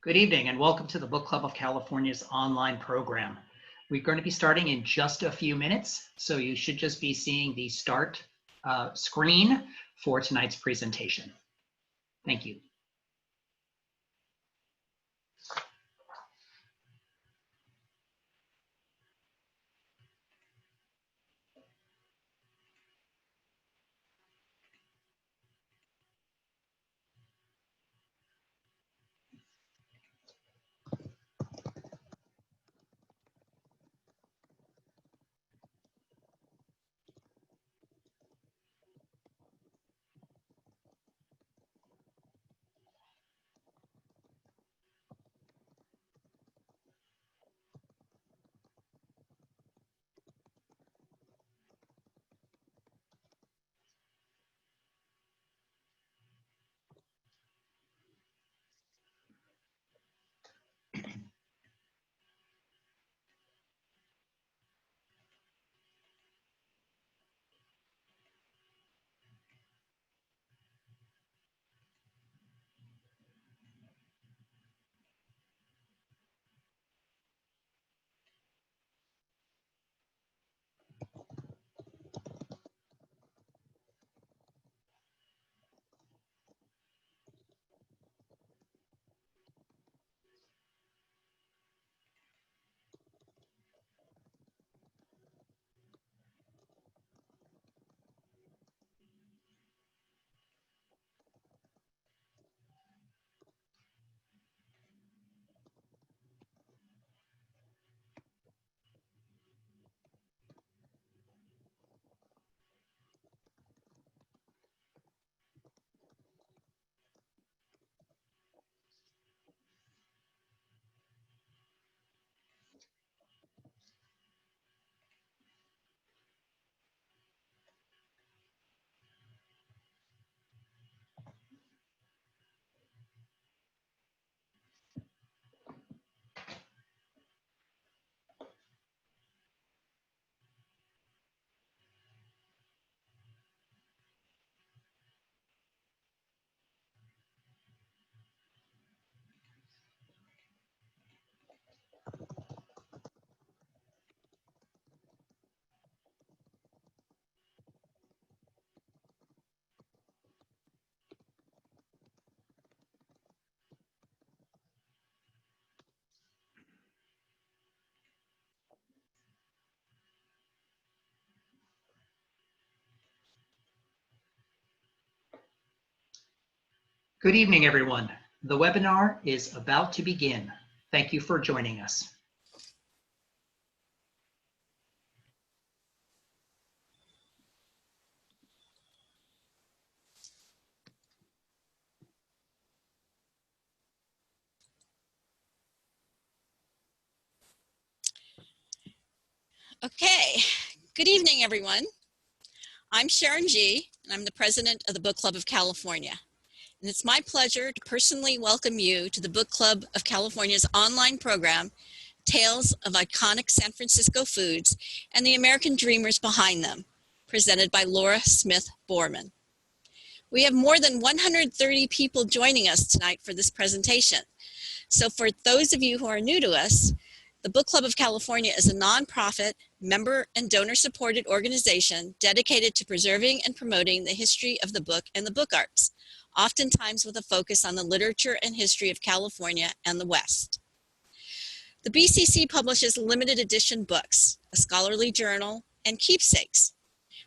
Good evening and welcome to the Book Club of California's online program. We're going to be starting in just a few minutes, so you should just be seeing the start screen for tonight's presentation. Thank you. Good evening, everyone. The webinar is about to begin. Thank you for joining us. Okay, good evening, everyone. I'm Sharon G., and I'm the president of the Book Club of California. And it's my pleasure to personally welcome you to the Book Club of California's online program, Tales of Iconic San Francisco Foods and the American Dreamers Behind Them, presented by Laura Smith Borrman. We have more than 130 people joining us tonight for this presentation. So for those of you who are new to us, the Book Club of California is a nonprofit, member and donor-supported organization dedicated to preserving and promoting the history of the book and the book arts, oftentimes with a focus on the literature and history of California and the West. The BCC publishes limited edition books, a scholarly journal, and keepsakes.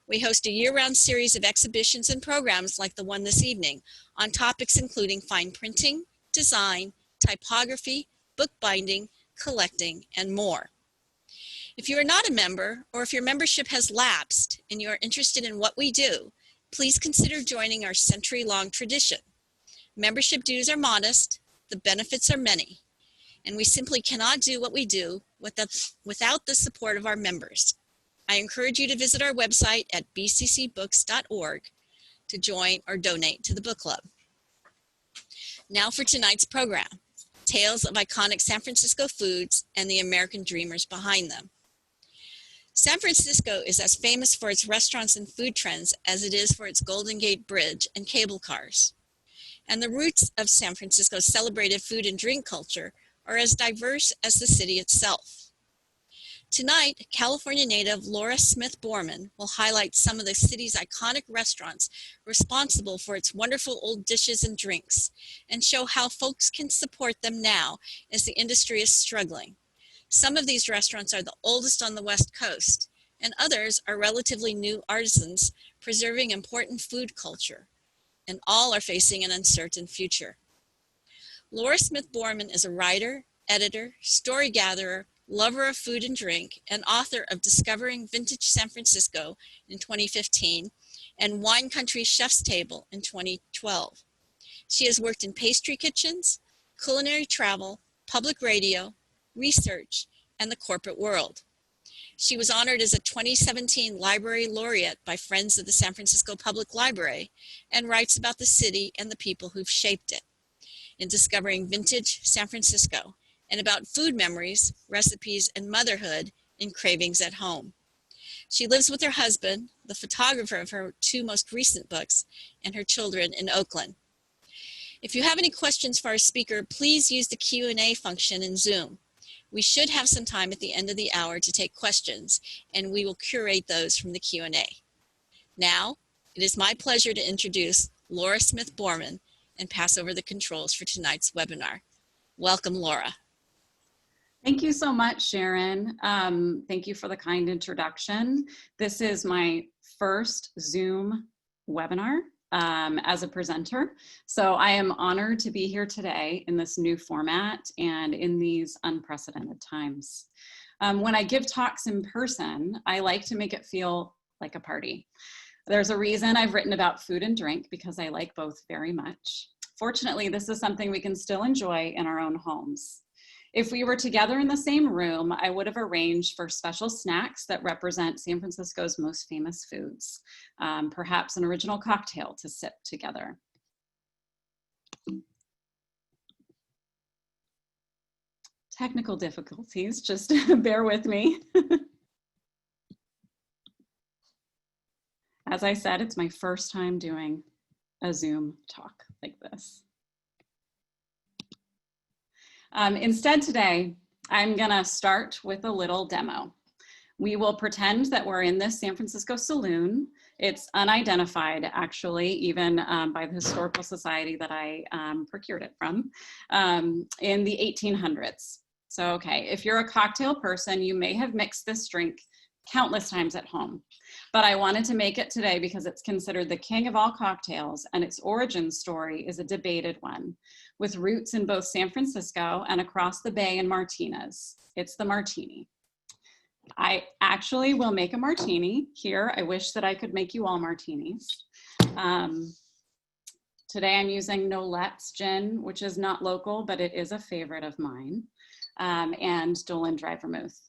We host a year-round series of exhibitions and programs like the one this evening on topics including fine printing, design, typography, bookbinding, collecting, and more. If you are not a member, or if your membership has lapsed and you are interested in what we do, please consider joining our century-long tradition. Membership dues are modest, the benefits are many, and we simply cannot do what we do without the support of our members. I encourage you to visit our website at bccbooks.org to join or donate to the book club. Now for tonight's program. Tales of Iconic San Francisco Foods and the American Dreamers Behind Them. San Francisco is as famous for its restaurants and food trends as it is for its Golden Gate Bridge and cable cars. and the roots of San Francisco's celebrated food and drink culture are as diverse as the city itself. Tonight, California native Laura Smith Borrman will highlight some of the city's iconic restaurants responsible for its wonderful old dishes and drinks, and show how folks can support them now as the industry is struggling. Some of these restaurants are the oldest on the West Coast, and others are relatively new artisans preserving important food culture, and all are facing an uncertain future. Laura Smith Borrman is a writer, editor, story gatherer, lover of food and drink, and author of Discovering Vintage San Francisco in 2015 and Wine Country Chef's Table in 2012. She has worked in pastry kitchens, culinary travel, public radio, research, and the corporate world. She was honored as a 2017 Library Laureate by Friends of the San Francisco Public Library and writes about the city and the people who've shaped it. In Discovering Vintage San Francisco, and about food memories, recipes, and motherhood in Cravings at Home. She lives with her husband, the photographer of her two most recent books, and her children in Oakland. If you have any questions for our speaker, please use the Q&A function in Zoom. We should have some time at the end of the hour to take questions, and we will curate those from the Q&A. Now, it is my pleasure to introduce Laura Smith Borrman and pass over the controls for tonight's webinar. Welcome, Laura. Thank you so much, Sharon. Thank you for the kind introduction. This is my first Zoom webinar as a presenter. So I am honored to be here today in this new format and in these unprecedented times. When I give talks in person, I like to make it feel like a party. There's a reason I've written about food and drink, because I like both very much. Fortunately, this is something we can still enjoy in our own homes. If we were together in the same room, I would have arranged for special snacks that represent San Francisco's most famous foods, perhaps an original cocktail to sip together. Technical difficulties, just bear with me. As I said, it's my first time doing a Zoom talk like this. Instead today, I'm gonna start with a little demo. We will pretend that we're in this San Francisco saloon. It's unidentified, actually, even by the Historical Society that I procured it from, in the 1800s. So, okay, if you're a cocktail person, you may have mixed this drink countless times at home. But I wanted to make it today because it's considered the king of all cocktails, and its origin story is a debated one, with roots in both San Francisco and across the bay in Martinez. It's the martini. I actually will make a martini here. I wish that I could make you all martinis. Today I'm using Nolet's gin, which is not local, but it is a favorite of mine, and Dolan Dry Vermouth.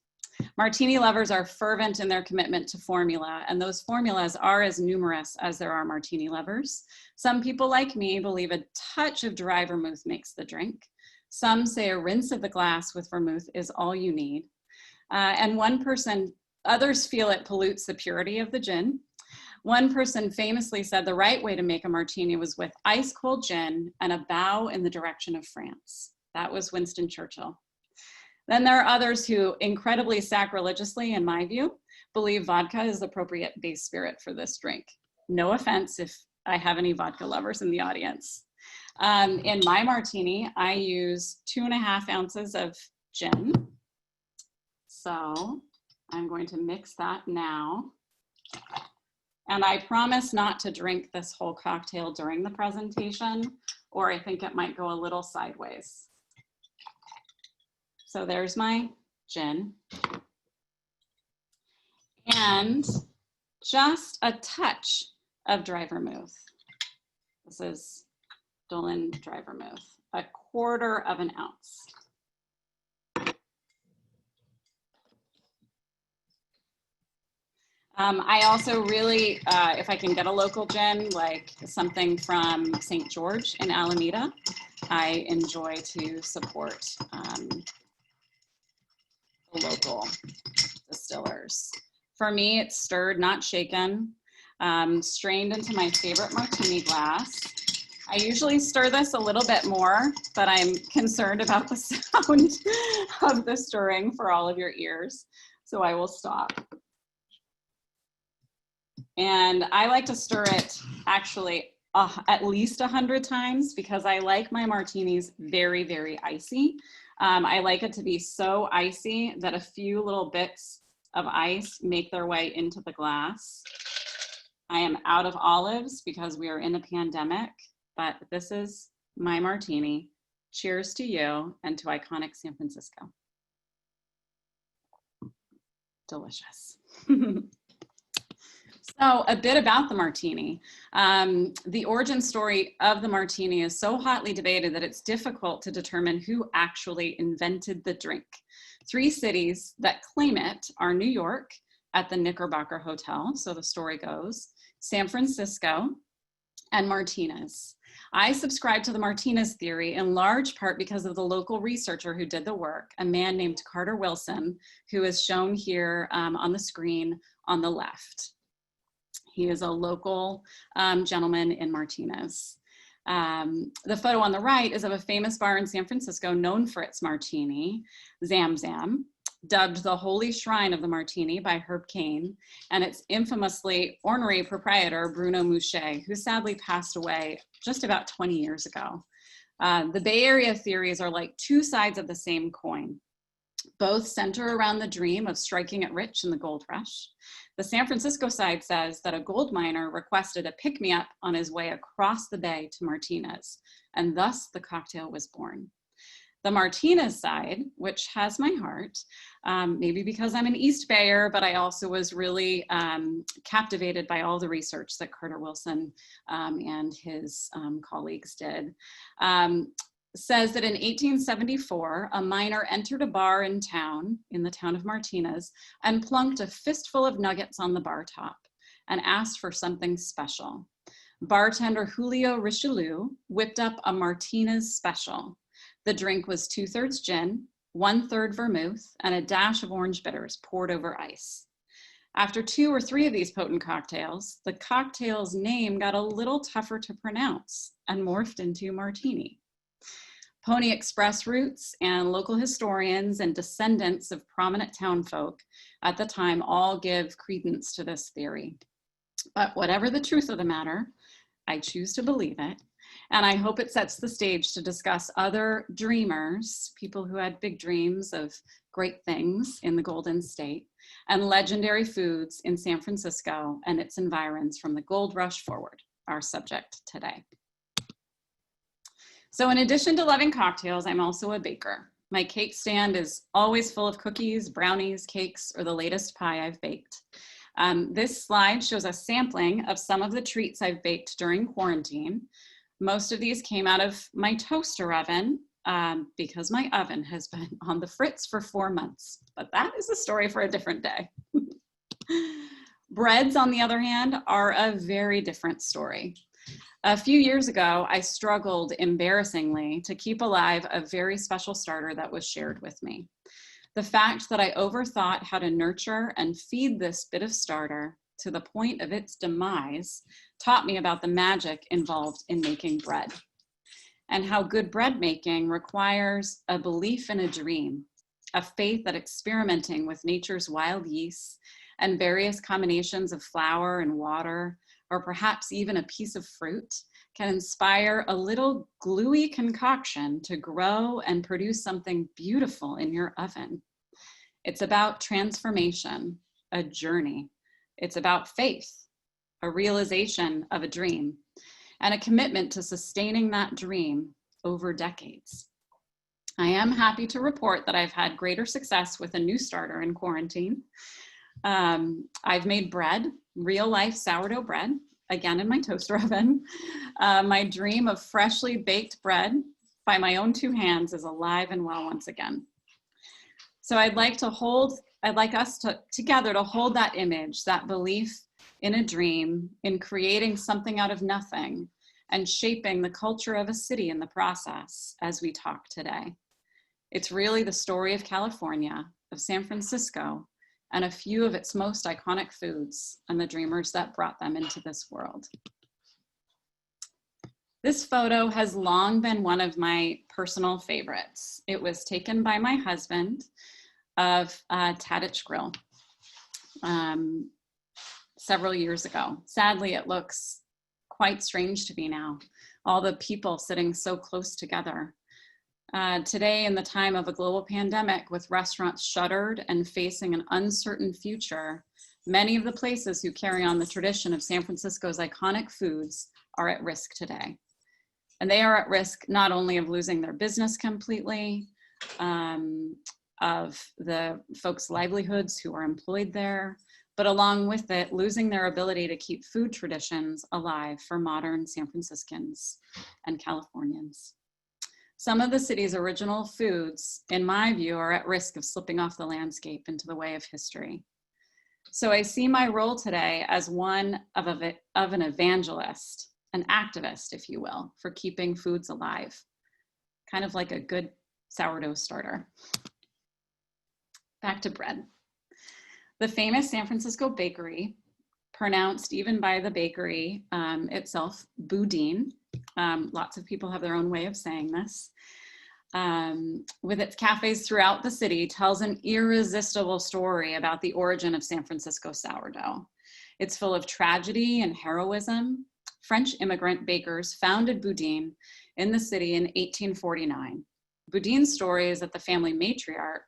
Martini lovers are fervent in their commitment to formula, and those formulas are as numerous as there are martini lovers. Some people like me believe a touch of dry vermouth makes the drink. Some say a rinse of the glass with vermouth is all you need. And others feel it pollutes the purity of the gin. One person famously said the right way to make a martini was with ice cold gin and a bow in the direction of France. That was Winston Churchill. Then there are others who, incredibly sacrilegiously, in my view, believe vodka is the appropriate base spirit for this drink. No offense if I have any vodka lovers in the audience. In my martini, I use 2.5 ounces of gin. So I'm going to mix that now. And I promise not to drink this whole cocktail during the presentation, or I think it might go a little sideways. So there's my gin. And just a touch of dry vermouth. This is Dolan Dry Vermouth, 1/4 ounce. I also really, if I can get a local gin, like something from St. George in Alameda, I enjoy to support the local distillers. For me, it's stirred, not shaken, strained into my favorite martini glass. I usually stir this a little bit more, but I'm concerned about the sound of the stirring for all of your ears, so I will stop. And I like to stir it actually at least 100 times because I like my martinis very, very icy. I like it to be so icy that a few little bits of ice make their way into the glass. I am out of olives because we are in a pandemic, but this is my martini. Cheers to you and to iconic San Francisco. Delicious. So a bit about the martini. The origin story of the martini is so hotly debated that it's difficult to determine who actually invented the drink. 3 cities that claim it are New York at the Knickerbocker Hotel, so the story goes, San Francisco, and Martinez. I subscribe to the Martinez theory in large part because of the local researcher who did the work, a man named Carter Wilson, who is shown here on the screen on the left. He is a local gentleman in Martinez. The photo on the right is of a famous bar in San Francisco known for its martini, Zam Zam, dubbed the Holy Shrine of the Martini by Herb Caen, and its infamously ornery proprietor, Bruno Mouchet, who sadly passed away just about 20 years ago. The Bay Area theories are like 2 sides of the same coin. Both center around the dream of striking it rich in the gold rush. The San Francisco side says that a gold miner requested a pick-me-up on his way across the bay to Martinez, and thus the cocktail was born. The Martinez side, which has my heart, maybe because I'm an East Bayer, but I also was really captivated by all the research that Carter Wilson and his colleagues did, says that in 1874, a miner entered a bar in the town of Martinez, and plunked a fistful of nuggets on the bar top and asked for something special. Bartender Julio Richelieu whipped up a Martinez special. The drink was 2/3 gin, 1/3 vermouth, and a dash of orange bitters poured over ice. After 2 or 3 of these potent cocktails, the cocktail's name got a little tougher to pronounce and morphed into martini. Pony Express routes and local historians and descendants of prominent townfolk at the time all give credence to this theory. But whatever the truth of the matter, I choose to believe it. And I hope it sets the stage to discuss other dreamers, people who had big dreams of great things in the Golden State, and legendary foods in San Francisco and its environs from the gold rush forward, our subject today. So in addition to loving cocktails, I'm also a baker. My cake stand is always full of cookies, brownies, cakes, or the latest pie I've baked. This slide shows a sampling of some of the treats I've baked during quarantine. Most of these came out of my toaster oven because my oven has been on the fritz for 4 months, but that is a story for a different day. Breads, on the other hand, are a very different story. A few years ago, I struggled embarrassingly to keep alive a very special starter that was shared with me. The fact that I overthought how to nurture and feed this bit of starter to the point of its demise taught me about the magic involved in making bread, and how good bread making requires a belief in a dream, a faith that experimenting with nature's wild yeasts and various combinations of flour and water, or perhaps even a piece of fruit, can inspire a little gluey concoction to grow and produce something beautiful in your oven. It's about transformation, a journey. It's about faith, a realization of a dream, and a commitment to sustaining that dream over decades. I am happy to report that I've had greater success with a new starter in quarantine. I've made bread, real life sourdough bread, again in my toaster oven. My dream of freshly baked bread by my own 2 hands is alive and well once again. So I'd like us together to hold that image, that belief in a dream, in creating something out of nothing, and shaping the culture of a city in the process as we talk today. It's really the story of California, of San Francisco, and a few of its most iconic foods and the dreamers that brought them into this world. This photo has long been one of my personal favorites. It was taken by my husband of Tadich Grill several years ago. Sadly, it looks quite strange to me now. All the people sitting so close together. Today, in the time of a global pandemic with restaurants shuttered and facing an uncertain future, many of the places who carry on the tradition of San Francisco's iconic foods are at risk today. And they are at risk not only of losing their business completely, of the folks' livelihoods who are employed there, but along with it, losing their ability to keep food traditions alive for modern San Franciscans and Californians. Some of the city's original foods, in my view, are at risk of slipping off the landscape into the way of history. So I see my role today as one of an evangelist, an activist, if you will, for keeping foods alive, kind of like a good sourdough starter. Back to bread. The famous San Francisco bakery, pronounced even by the bakery itself, boudin. Lots of people have their own way of saying this. With its cafes throughout the city, tells an irresistible story about the origin of San Francisco sourdough. It's full of tragedy and heroism. French immigrant bakers founded boudin in the city in 1849. Boudin's story is that the family matriarch,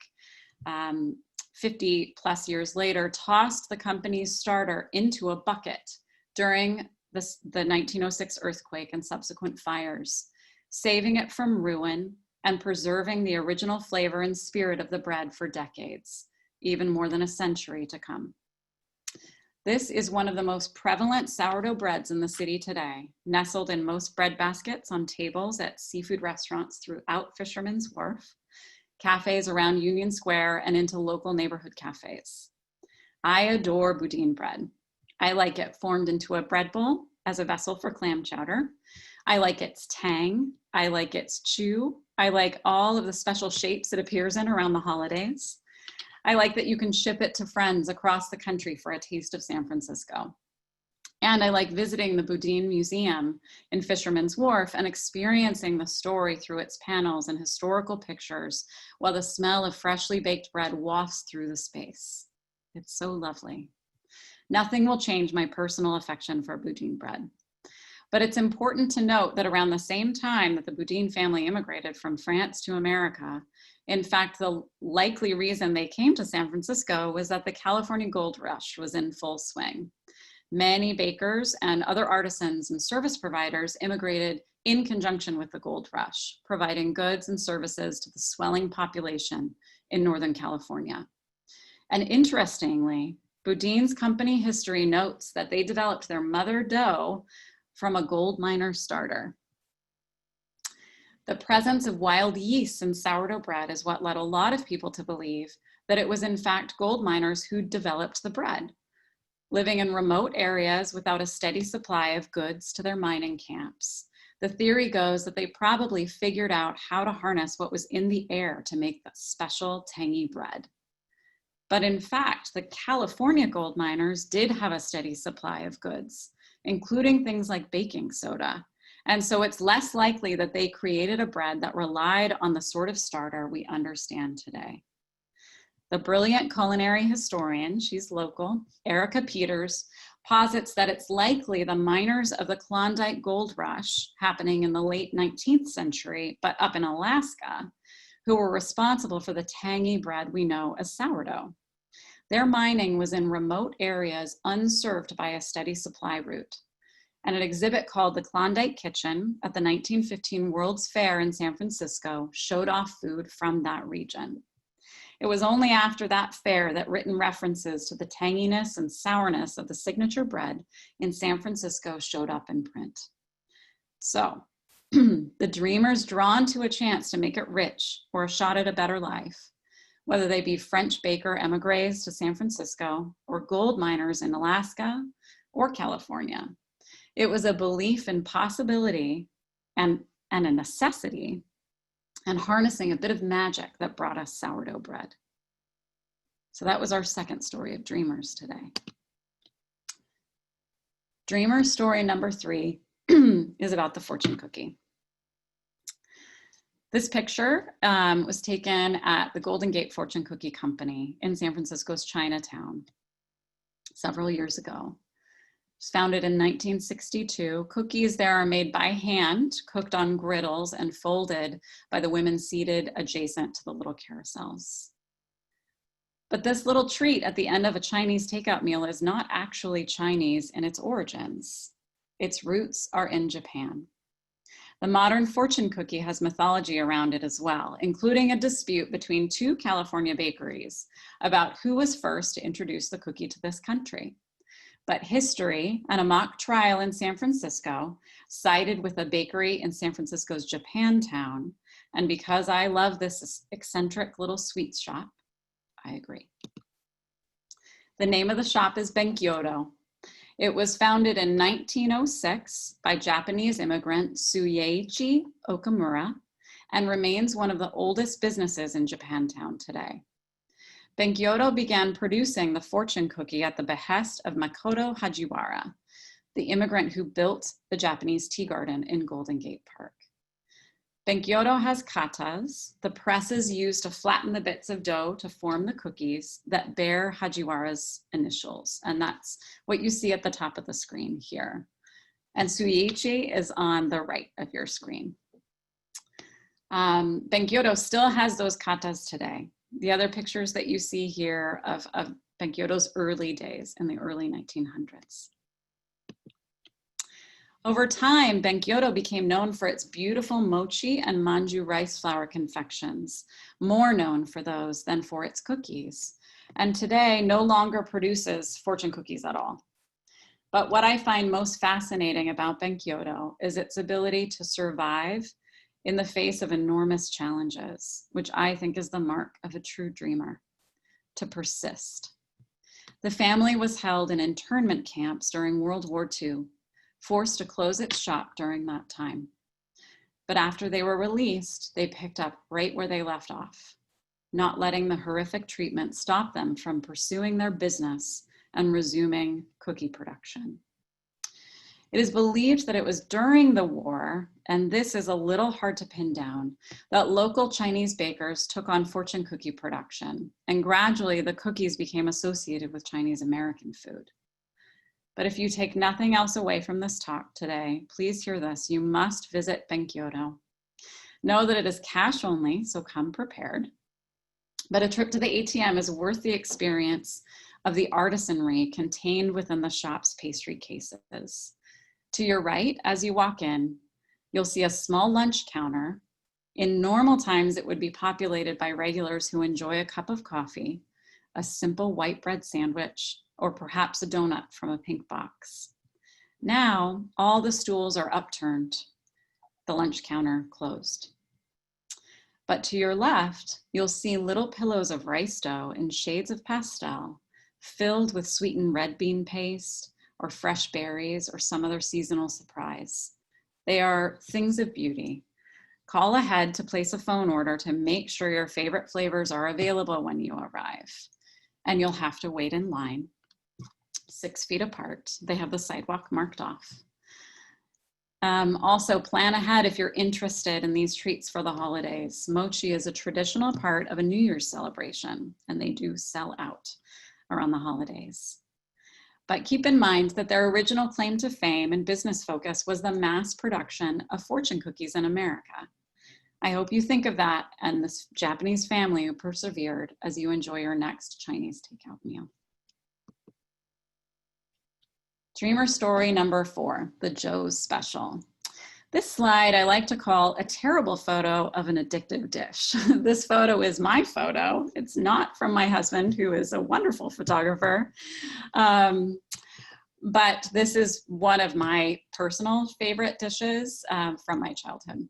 50 plus years later, tossed the company's starter into a bucket during the 1906 earthquake and subsequent fires, saving it from ruin and preserving the original flavor and spirit of the bread for decades, even more than a century to come. This is one of the most prevalent sourdough breads in the city today, nestled in most bread baskets on tables at seafood restaurants throughout Fisherman's Wharf, cafes around Union Square, and into local neighborhood cafes. I adore boudin bread. I like it formed into a bread bowl as a vessel for clam chowder. I like its tang. I like its chew. I like all of the special shapes it appears in around the holidays. I like that you can ship it to friends across the country for a taste of San Francisco. And I like visiting the Boudin Museum in Fisherman's Wharf and experiencing the story through its panels and historical pictures while the smell of freshly baked bread wafts through the space. It's so lovely. Nothing will change my personal affection for boudin bread. But it's important to note that around the same time that the Boudin family immigrated from France to America, in fact, the likely reason they came to San Francisco was that the California gold rush was in full swing. Many bakers and other artisans and service providers immigrated in conjunction with the gold rush, providing goods and services to the swelling population in Northern California. And interestingly, Boudin's company history notes that they developed their mother dough from a gold miner starter. The presence of wild yeast in sourdough bread is what led a lot of people to believe that it was in fact gold miners who developed the bread, living in remote areas without a steady supply of goods to their mining camps. The theory goes that they probably figured out how to harness what was in the air to make that special tangy bread. But in fact, the California gold miners did have a steady supply of goods, including things like baking soda. And so it's less likely that they created a bread that relied on the sort of starter we understand today. The brilliant culinary historian, she's local, Erica Peters, posits that it's likely the miners of the Klondike Gold Rush, happening in the late 19th century, but up in Alaska, who were responsible for the tangy bread we know as sourdough. Their mining was in remote areas unserved by a steady supply route. And an exhibit called the Klondike Kitchen at the 1915 World's Fair in San Francisco showed off food from that region. It was only after that fair that written references to the tanginess and sourness of the signature bread in San Francisco showed up in print. So, the dreamers drawn to a chance to make it rich or a shot at a better life, whether they be French baker emigres to San Francisco or gold miners in Alaska or California. It was a belief in possibility and a necessity and harnessing a bit of magic that brought us sourdough bread. So that was our second story of dreamers today. Dreamer story number 3 is about the fortune cookie. This picture was taken at the Golden Gate Fortune Cookie Company in San Francisco's Chinatown several years ago. It was founded in 1962. Cookies there are made by hand, cooked on griddles, and folded by the women seated adjacent to the little carousels. But this little treat at the end of a Chinese takeout meal is not actually Chinese in its origins. Its roots are in Japan. The modern fortune cookie has mythology around it as well, including a dispute between two California bakeries about who was first to introduce the cookie to this country. But history and a mock trial in San Francisco sided with a bakery in San Francisco's Japantown. And because I love this eccentric little sweet shop, I agree. The name of the shop is Benkyodo. It was founded in 1906 by Japanese immigrant Tsueichi Okamura and remains one of the oldest businesses in Japantown today. Benkyodo began producing the fortune cookie at the behest of Makoto Hajiwara, the immigrant who built the Japanese tea garden in Golden Gate Park. Benkyodo has katas, the presses used to flatten the bits of dough to form the cookies that bear Hajiwara's initials. And that's what you see at the top of the screen here. And Tsueichi is on the right of your screen. Benkyodo still has those katas today. The other pictures that you see here of Benkyodo's early days in the early 1900s. Over time, Benkyodo became known for its beautiful mochi and manju rice flour confections, more known for those than for its cookies, and today no longer produces fortune cookies at all. But what I find most fascinating about Benkyodo is its ability to survive in the face of enormous challenges, which I think is the mark of a true dreamer, to persist. The family was held in internment camps during World War II, forced to close its shop during that time. But after they were released, they picked up right where they left off, not letting the horrific treatment stop them from pursuing their business and resuming cookie production. It is believed that it was during the war, and this is a little hard to pin down, that local Chinese bakers took on fortune cookie production, and gradually the cookies became associated with Chinese American food. But if you take nothing else away from this talk today, please hear this: you must visit Benkyodo. Know that it is cash only, so come prepared. But a trip to the ATM is worth the experience of the artisanry contained within the shop's pastry cases. To your right, as you walk in, you'll see a small lunch counter. In normal times, it would be populated by regulars who enjoy a cup of coffee, a simple white bread sandwich, or perhaps a donut from a pink box. Now, all the stools are upturned, the lunch counter closed. But to your left, you'll see little pillows of rice dough in shades of pastel, filled with sweetened red bean paste, or fresh berries, or some other seasonal surprise. They are things of beauty. Call ahead to place a phone order to make sure your favorite flavors are available when you arrive. And you'll have to wait in line, 6 feet apart. They have the sidewalk marked off. Also, plan ahead if you're interested in these treats for the holidays. Mochi is a traditional part of a New Year's celebration, and they do sell out around the holidays. But keep in mind that their original claim to fame and business focus was the mass production of fortune cookies in America. I hope you think of that and this Japanese family who persevered as you enjoy your next Chinese takeout meal. Dreamer story number 4, the Joe's Special. This slide I like to call a terrible photo of an addictive dish. This photo is my photo. It's not from my husband, who is a wonderful photographer. But this is one of my personal favorite dishes from my childhood.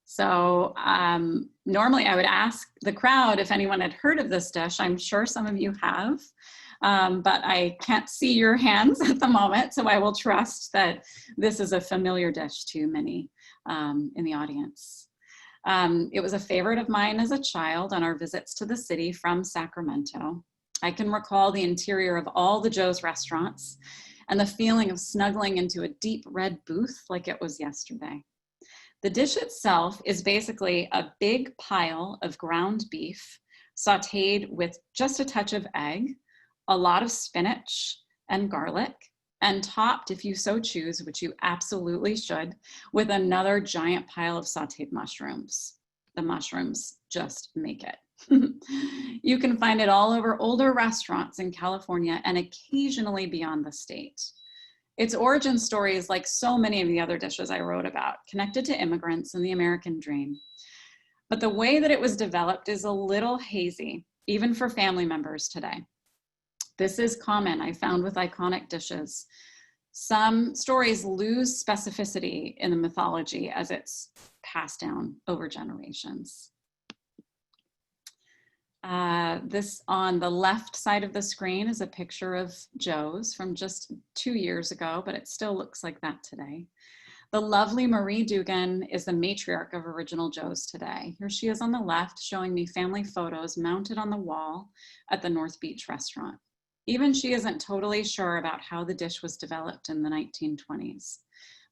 So normally I would ask the crowd if anyone had heard of this dish. I'm sure some of you have. But I can't see your hands at the moment, so I will trust that this is a familiar dish to many in the audience. It was a favorite of mine as a child on our visits to the city from Sacramento. I can recall the interior of all the Joe's restaurants and the feeling of snuggling into a deep red booth like it was yesterday. The dish itself is basically a big pile of ground beef sauteed with just a touch of egg, a lot of spinach and garlic, and topped, if you so choose, which you absolutely should, with another giant pile of sauteed mushrooms. The mushrooms just make it. You can find it all over older restaurants in California and occasionally beyond the state. Its origin story is like so many of the other dishes I wrote about, connected to immigrants and the American dream. But the way that it was developed is a little hazy, even for family members today. This is common, I found, with iconic dishes. Some stories lose specificity in the mythology as it's passed down over generations. This on the left side of the screen is a picture of Joe's from just 2 years ago, but it still looks like that today. The lovely Marie Dugan is the matriarch of Original Joe's today. Here she is on the left, showing me family photos mounted on the wall at the North Beach restaurant. Even she isn't totally sure about how the dish was developed in the 1920s.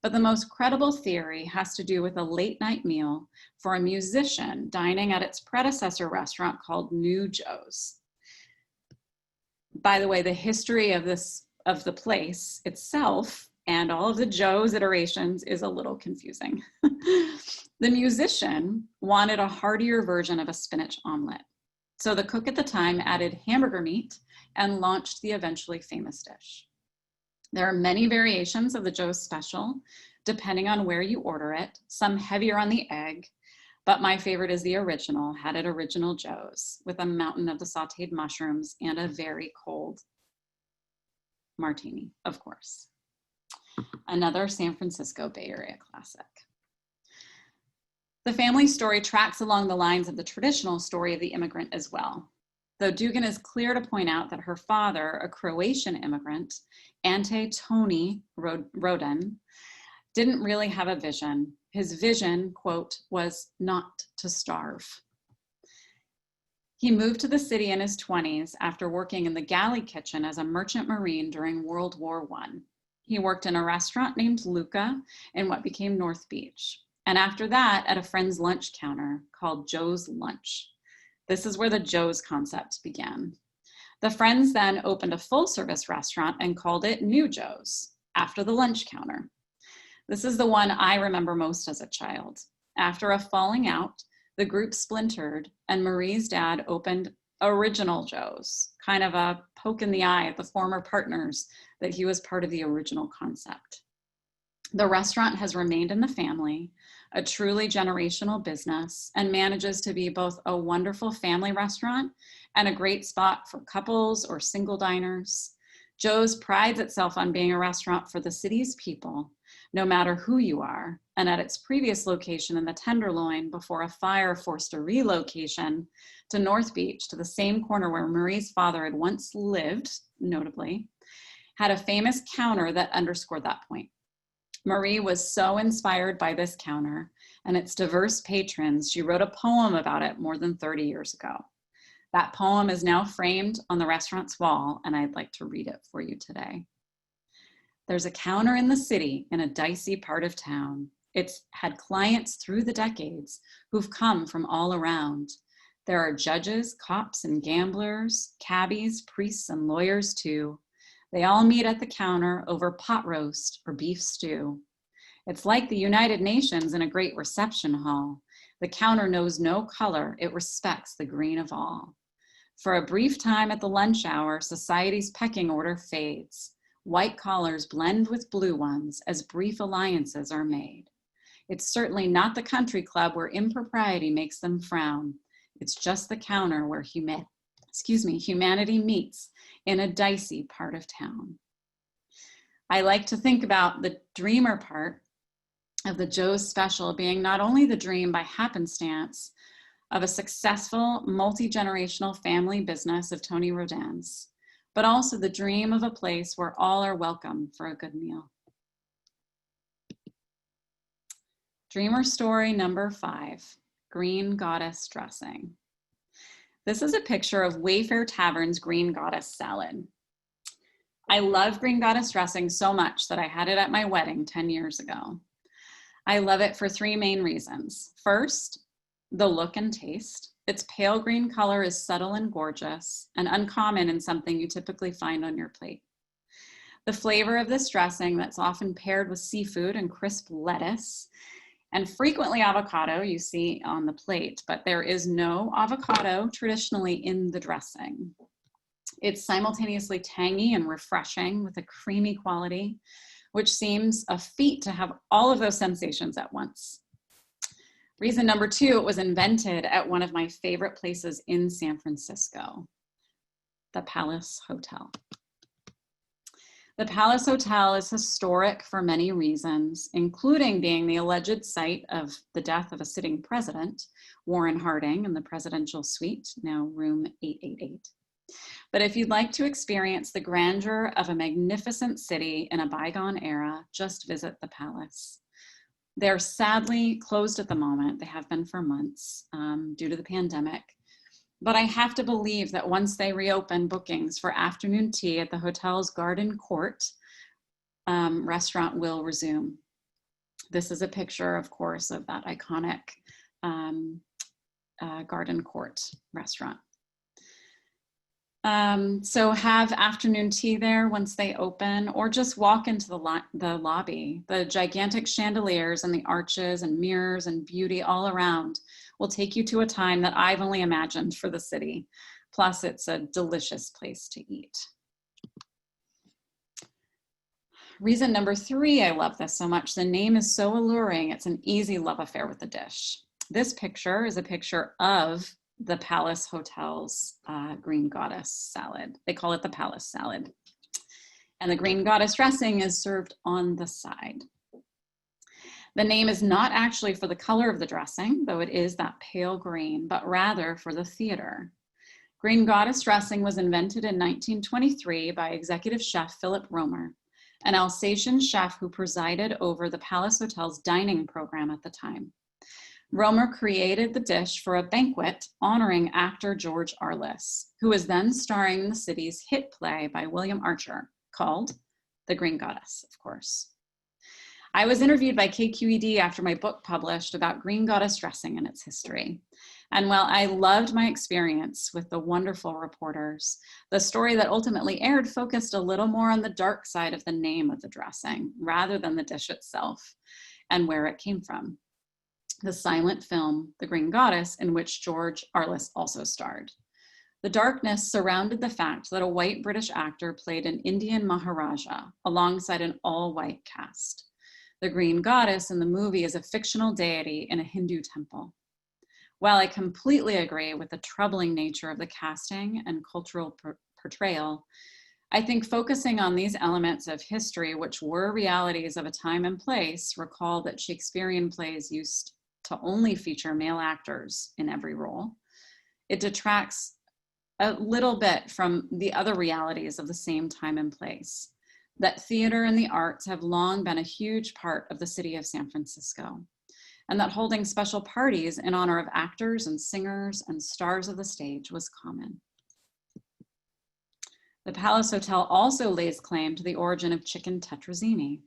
But the most credible theory has to do with a late night meal for a musician dining at its predecessor restaurant called New Joe's. By the way, the history of the place itself and all of the Joe's iterations is a little confusing. The musician wanted a heartier version of a spinach omelet. So the cook at the time added hamburger meat and launched the eventually famous dish. There are many variations of the Joe's special, depending on where you order it, some heavier on the egg, but my favorite is the original, had at Original Joe's, with a mountain of the sauteed mushrooms and a very cold martini, of course. Another San Francisco Bay Area classic. The family story tracks along the lines of the traditional story of the immigrant as well. Though Dugan is clear to point out that her father, a Croatian immigrant, Ante Toni Roden, didn't really have a vision. His vision, quote, was not to starve. He moved to the city in his 20s after working in the galley kitchen as a merchant marine during World War I. He worked in a restaurant named Luca in what became North Beach. And after that, at a friend's lunch counter called Joe's Lunch. This is where the Joe's concept began. The friends then opened a full-service restaurant and called it New Joe's, after the lunch counter. This is the one I remember most as a child. After a falling out, the group splintered, and Marie's dad opened Original Joe's, kind of a poke in the eye at the former partners that he was part of the original concept. The restaurant has remained in the family, a truly generational business, and manages to be both a wonderful family restaurant and a great spot for couples or single diners. Joe's prides itself on being a restaurant for the city's people, no matter who you are, and at its previous location in the Tenderloin before a fire forced a relocation to North Beach, to the same corner where Marie's father had once lived, notably, had a famous counter that underscored that point. Marie was so inspired by this counter and its diverse patrons, she wrote a poem about it more than 30 years ago. That poem is now framed on the restaurant's wall, and I'd like to read it for you today. There's a counter in the city in a dicey part of town. It's had clients through the decades who've come from all around. There are judges, cops, and gamblers, cabbies, priests, and lawyers too. They all meet at the counter over pot roast or beef stew. It's like the United Nations in a great reception hall. The counter knows no color. It respects the green of all. For a brief time at the lunch hour, society's pecking order fades. White collars blend with blue ones as brief alliances are made. It's certainly not the country club where impropriety makes them frown. It's just the counter where humanity meets in a dicey part of town. I like to think about the dreamer part of the Joe's special being not only the dream by happenstance of a successful multi-generational family business of Tony Rodin's, but also the dream of a place where all are welcome for a good meal. Dreamer story number 5, Green Goddess dressing. This is a picture of Wayfair Tavern's Green Goddess salad. I love Green Goddess dressing so much that I had it at my wedding 10 years ago. I love it for three main reasons. First, the look and taste. Its pale green color is subtle and gorgeous and uncommon in something you typically find on your plate. The flavor of this dressing that's often paired with seafood and crisp lettuce and frequently avocado you see on the plate, but there is no avocado traditionally in the dressing. It's simultaneously tangy and refreshing with a creamy quality, which seems a feat to have all of those sensations at once. Reason number two, it was invented at one of my favorite places in San Francisco, the Palace Hotel. The Palace Hotel is historic for many reasons, including being the alleged site of the death of a sitting president, Warren Harding, in the presidential suite, now room 888. But if you'd like to experience the grandeur of a magnificent city in a bygone era, just visit the palace. They're sadly closed at the moment. They have been for months due to the pandemic. But I have to believe that once they reopen bookings for afternoon tea at the hotel's Garden Court restaurant will resume. This is a picture, of course, of that iconic Garden Court restaurant. So have afternoon tea there once they open, or just walk into the lobby. The gigantic chandeliers and the arches and mirrors and beauty all around will take you to a time that I've only imagined for the city. Plus, it's a delicious place to eat. Reason number three, I love this so much. The name is so alluring. It's an easy love affair with the dish. This picture is a picture of the Palace Hotel's Green Goddess salad. They call it the Palace salad. And the Green Goddess dressing is served on the side. The name is not actually for the color of the dressing, though it is that pale green, but rather for the theater. Green Goddess dressing was invented in 1923 by executive chef Philip Romer, an Alsatian chef who presided over the Palace Hotel's dining program at the time. Romer created the dish for a banquet honoring actor George Arliss, who was then starring in the city's hit play by William Archer called The Green Goddess, of course. I was interviewed by KQED after my book published about Green Goddess dressing and its history. And while I loved my experience with the wonderful reporters, the story that ultimately aired focused a little more on the dark side of the name of the dressing rather than the dish itself and where it came from. The silent film, The Green Goddess, in which George Arliss also starred. The darkness surrounded the fact that a white British actor played an Indian Maharaja alongside an all-white cast. The Green Goddess in the movie is a fictional deity in a Hindu temple. While I completely agree with the troubling nature of the casting and cultural portrayal, I think focusing on these elements of history, which were realities of a time and place, recall that Shakespearean plays used to only feature male actors in every role. It detracts a little bit from the other realities of the same time and place, that theater and the arts have long been a huge part of the city of San Francisco, and that holding special parties in honor of actors and singers and stars of the stage was common. The Palace Hotel also lays claim to the origin of chicken tetrazzini,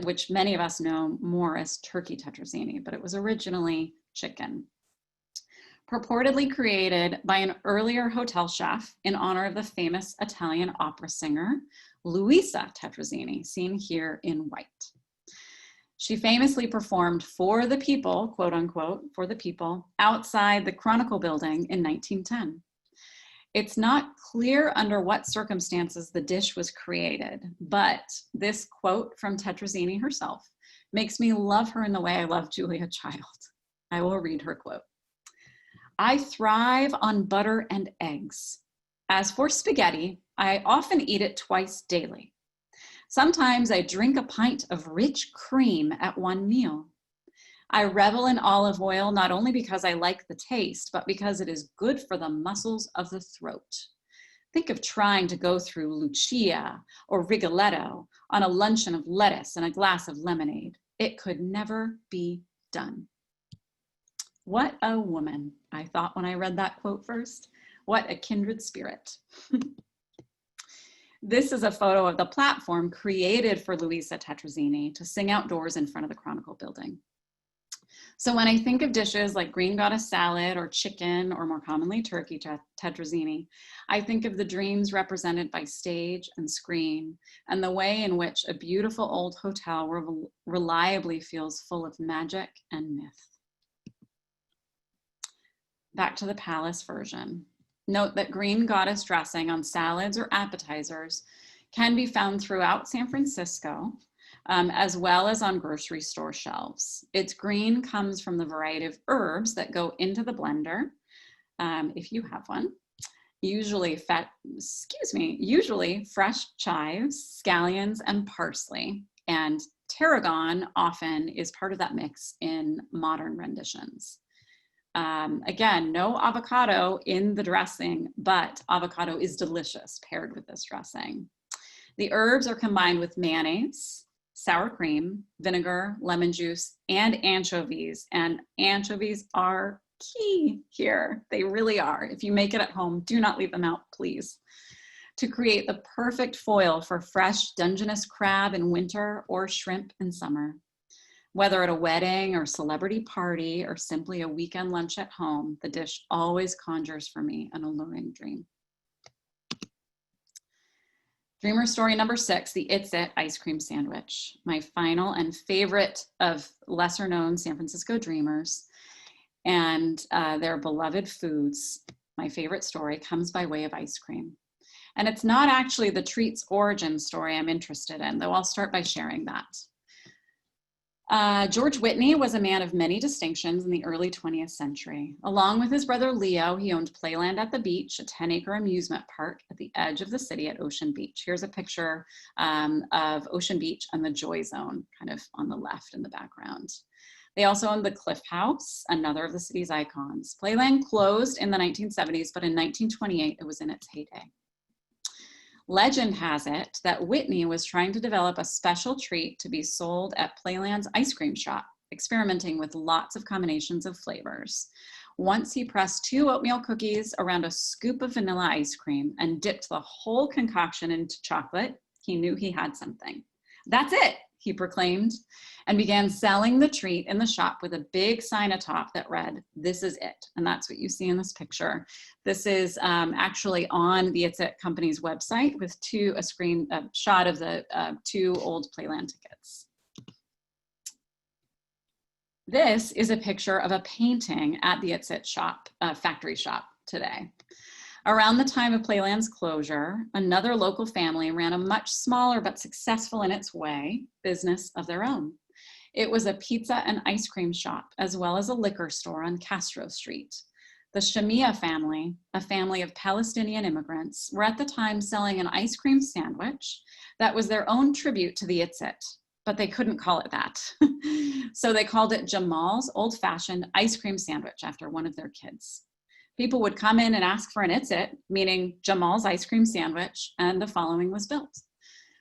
which many of us know more as turkey tetrazzini, but it was originally chicken. Purportedly created by an earlier hotel chef in honor of the famous Italian opera singer, Luisa Tetrazzini, seen here in white. She famously performed for the people, quote unquote, for the people, outside the Chronicle building in 1910. It's not clear under what circumstances the dish was created, but this quote from Tetrazzini herself makes me love her in the way I love Julia Child. I will read her quote. "I thrive on butter and eggs. As for spaghetti, I often eat it twice daily. Sometimes I drink a pint of rich cream at one meal. I revel in olive oil not only because I like the taste, but because it is good for the muscles of the throat. Think of trying to go through Lucia or Rigoletto on a luncheon of lettuce and a glass of lemonade. It could never be done." What a woman, I thought when I read that quote first. What a kindred spirit. This is a photo of the platform created for Luisa Tetrazzini to sing outdoors in front of the Chronicle building. So when I think of dishes like green goddess salad or chicken, or more commonly turkey tetrazzini, I think of the dreams represented by stage and screen, and the way in which a beautiful old hotel reliably feels full of magic and myth. Back to the palace version. Note that green goddess dressing on salads or appetizers can be found throughout San Francisco, as well as on grocery store shelves. Its green comes from the variety of herbs that go into the blender, if you have one. Usually fresh chives, scallions, and parsley. And tarragon often is part of that mix in modern renditions. Again, no avocado in the dressing, but avocado is delicious paired with this dressing. The herbs are combined with mayonnaise, sour cream, vinegar, lemon juice, and anchovies. And anchovies are key here. They really are. If you make it at home, do not leave them out, please. To create the perfect foil for fresh Dungeness crab in winter or shrimp in summer. Whether at a wedding or celebrity party or simply a weekend lunch at home, the dish always conjures for me an alluring dream. Dreamer story number 6, the It's It ice cream sandwich. My final and favorite of lesser known San Francisco dreamers and their beloved foods. My favorite story comes by way of ice cream. And it's not actually the treat's origin story I'm interested in, though I'll start by sharing that. George Whitney was a man of many distinctions in the early 20th century. Along with his brother Leo, he owned Playland at the Beach, a 10-acre amusement park at the edge of the city at Ocean Beach. Here's a picture of Ocean Beach and the Joy Zone, kind of on the left in the background. They also owned the Cliff House, another of the city's icons. Playland closed in the 1970s, but in 1928, it was in its heyday. Legend has it that Whitney was trying to develop a special treat to be sold at Playland's ice cream shop, experimenting with lots of combinations of flavors. Once he pressed 2 oatmeal cookies around a scoop of vanilla ice cream and dipped the whole concoction into chocolate, he knew he had something. That's it, he proclaimed, and began selling the treat in the shop with a big sign atop that read, "This is it." And that's what you see in this picture. This is actually on the It's It company's website with a shot of the 2 old Playland tickets. This is a picture of a painting at the It's It shop, factory shop today. Around the time of Playland's closure, another local family ran a much smaller but successful in its way business of their own. It was a pizza and ice cream shop, as well as a liquor store on Castro Street. The Shamia family, a family of Palestinian immigrants, were at the time selling an ice cream sandwich that was their own tribute to the It's It, but they couldn't call it that. So they called it Jamal's Old-Fashioned Ice Cream Sandwich after one of their kids. People would come in and ask for an It's It, meaning Jamal's ice cream sandwich, and the following was built.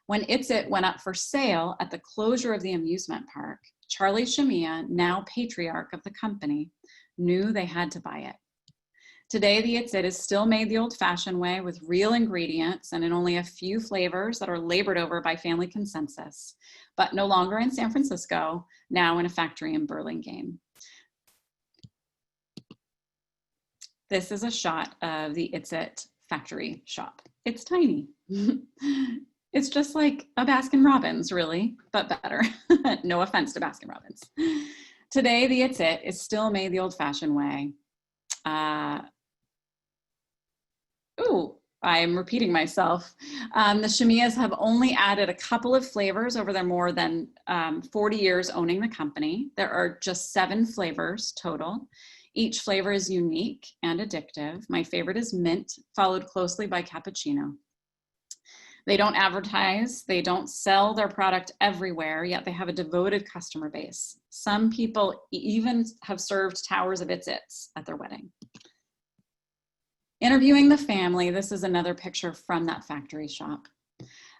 When It's It went up for sale at the closure of the amusement park, Charlie Shamia, now patriarch of the company, knew they had to buy it. Today, the It's It is still made the old-fashioned way with real ingredients and in only a few flavors that are labored over by family consensus, but no longer in San Francisco, now in a factory in Burlingame. This is a shot of the It's It factory shop. It's tiny. It's just like a Baskin-Robbins, really, but better. No offense to Baskin-Robbins. Today, the It's It is still made the old-fashioned way. I'm repeating myself. The Shamias have only added a couple of flavors over their more than 40 years owning the company. There are just 7 flavors total. Each flavor is unique and addictive. My favorite is mint, followed closely by cappuccino. They don't advertise, they don't sell their product everywhere, yet they have a devoted customer base. Some people even have served towers of It's It's at their wedding. Interviewing the family, this is another picture from that factory shop.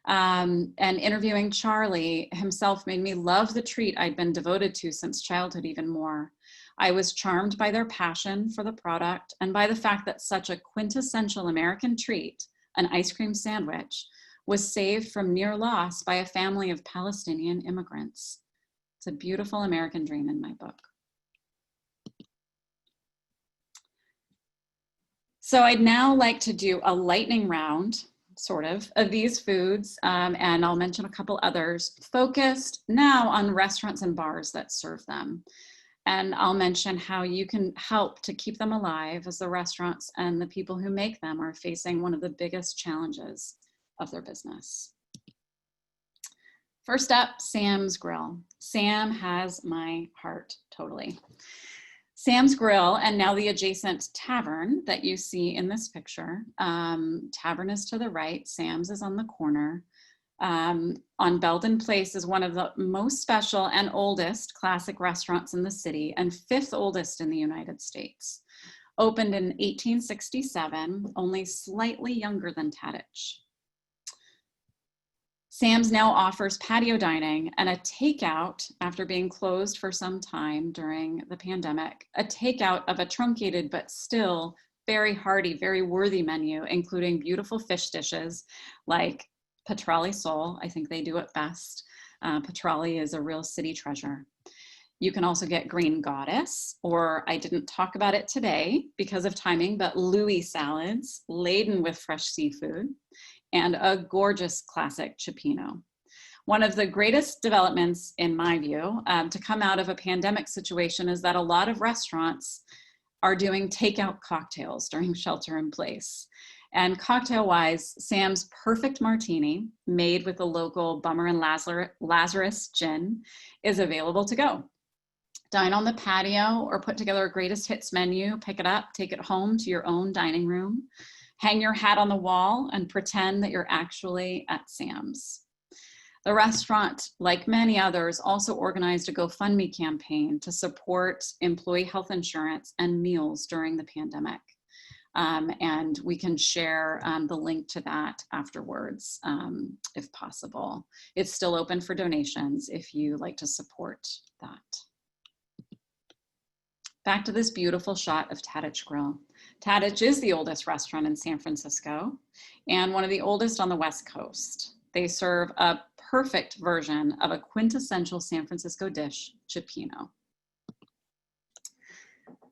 And interviewing Charlie himself made me love the treat I'd been devoted to since childhood even more. I was charmed by their passion for the product and by the fact that such a quintessential American treat, an ice cream sandwich, was saved from near loss by a family of Palestinian immigrants. It's a beautiful American dream in my book. So I'd now like to do a lightning round, sort of these foods, and I'll mention a couple others, focused now on restaurants and bars that serve them. And I'll mention how you can help to keep them alive as the restaurants and the people who make them are facing one of the biggest challenges of their business. First up, Sam's Grill. Sam has my heart, totally. Sam's Grill, and now the adjacent tavern that you see in this picture. Tavern is to the right, Sam's is on the corner. On Belden Place is one of the most special and oldest classic restaurants in the city and 5th oldest in the United States. Opened in 1867, only slightly younger than Tadich. Sam's now offers patio dining and a takeout after being closed for some time during the pandemic, a takeout of a truncated but still very hearty, very worthy menu, including beautiful fish dishes like Petrali sole. I think they do it best. Petrali is a real city treasure. You can also get green goddess, or I didn't talk about it today because of timing, but Louis salads laden with fresh seafood, and a gorgeous classic cioppino. One of the greatest developments, in my view, to come out of a pandemic situation is that a lot of restaurants are doing takeout cocktails during shelter in place. And cocktail-wise, Sam's Perfect Martini, made with the local Bummer and Lazarus gin, is available to go. Dine on the patio or put together a greatest hits menu, pick it up, take it home to your own dining room. Hang your hat on the wall and pretend that you're actually at Sam's. The restaurant, like many others, also organized a GoFundMe campaign to support employee health insurance and meals during the pandemic. And we can share the link to that afterwards, if possible. It's still open for donations if you like to support that. Back to this beautiful shot of Tadich Grill. Tadich is the oldest restaurant in San Francisco and one of the oldest on the West Coast. They serve a perfect version of a quintessential San Francisco dish, cioppino.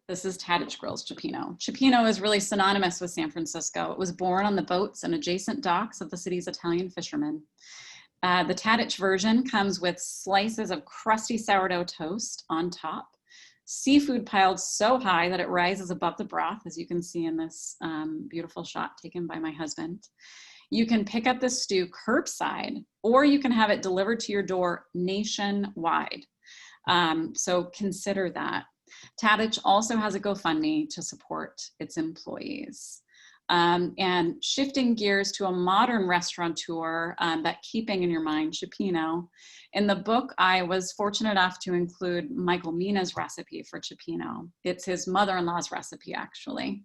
This is Tadich Grill's cioppino. Cioppino is really synonymous with San Francisco. It was born on the boats and adjacent docks of the city's Italian fishermen. The Tadich version comes with slices of crusty sourdough toast on top, seafood piled so high that it rises above the broth, as you can see in this beautiful shot taken by my husband. You can pick up the stew curbside, or you can have it delivered to your door nationwide. So consider that. Tadich also has a GoFundMe to support its employees. And shifting gears to a modern restaurateur, but keeping in your mind cioppino. In the book, I was fortunate enough to include Michael Mina's recipe for cioppino. It's his mother-in-law's recipe, actually.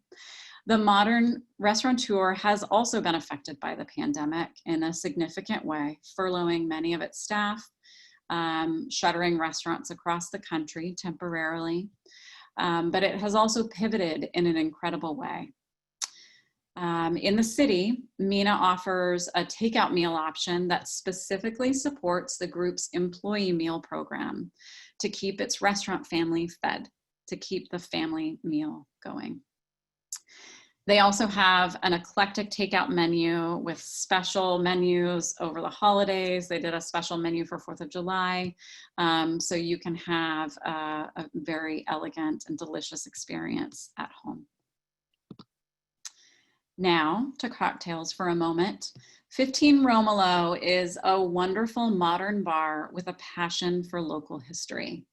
The modern restaurateur has also been affected by the pandemic in a significant way, furloughing many of its staff, shuttering restaurants across the country temporarily. But it has also pivoted in an incredible way. In the city, Mina offers a takeout meal option that specifically supports the group's employee meal program to keep its restaurant family fed, to keep the family meal going. They also have an eclectic takeout menu with special menus over the holidays. They did a special menu for 4th of July. So you can have a very elegant and delicious experience at home. Now to cocktails for a moment. 15 Romolo is a wonderful modern bar with a passion for local history.